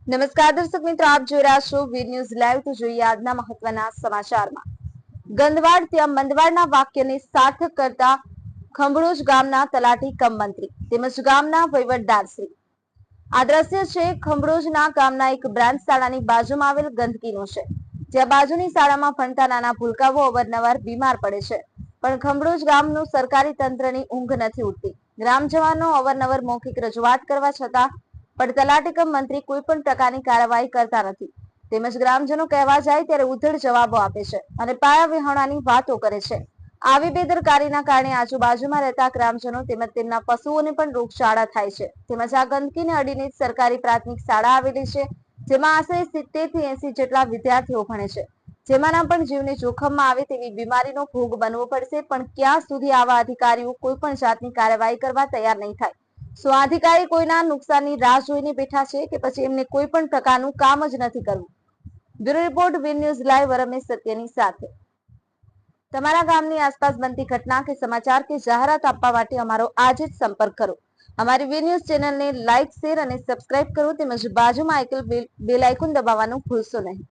નમસ્કાર દર્શક મિત્રો, આપ જોઈ રહ્યા છો વી ન્યૂઝ લાઈવ। તો જોઈએ આજના મહત્વના સમાચારમાં। ગંદવાડ ત્યાં મંદવાડના વાક્યને સાર્થક કરતા ખંભળોજ ગામના તલાટી કમ મંત્રી તેમજ ગામના વહીવટદારશ્રી। આ દ્રશ્ય છે ખંભળોજના ગામના એક બ્રાન્ચ શાળાની બાજુમાં આવેલ ગંદકીનો છે, જ્યાં બાજુની શાળામાં ભણતા નાના ભૂલકાઓ અવારનવાર બીમાર પડે છે, પણ ખંભળોજ ગામનું સરકારી તંત્રની ઊંઘ નથી ઉઠતી। ગ્રામજનો અવારનવાર મૌખિક રજૂઆત કરવા છતાં પણ તલાટી કમ મંત્રી કોઈ પણ પ્રકારની કાર્યવાહી કરતા નથી, તેમજ ગ્રામજનો કહેવા જાય ત્યારે ઉધડ જવાબો આપે છે અને પાયા વિહોણાની વાતો કરે છે। આવી બેદરકારીના કારણે આજુબાજુમાં રહેતા ગ્રામજનો તેમજ તેમના પશુઓને પણ રોગચાળા થાય છે। તેમજ આ ગંદકીને અડીને સરકારી પ્રાથમિક શાળા આવેલી છે, જેમાં આશરે 70 થી 80 જેટલા વિદ્યાર્થીઓ ભણે છે, જેમાંના પણ જીવને જોખમમાં આવે તેવી બીમારીનો ભોગ બનવો પડશે, પણ ક્યાં સુધી આવા અધિકારીઓ કોઈ પણ જાતની કાર્યવાહી કરવા તૈયાર નહીં થાય? શું આ અધિકારી કોઈના નુકસાનની રાહ જોઈને બેઠા છે કે પછી એમને કોઈ પણ પ્રકારનું કામ જ નથી કરવું? Bureau report, V news live, Ramesh સત્યની સાથે। તમારા ગામની આસપાસ બનતી ઘટના કે સમાચાર કે જાહેરાત આપવા માટે અમારો આજે જ સંપર્ક કરો। અમારી વી ન્યૂઝ ચેનલને લાઈક, શેર અને સબસ્ક્રાઇબ કરો, તેમજ બાજુમાં આવેલ બેલ આઇકોન દબાવવાનું ભૂલશો નહીં।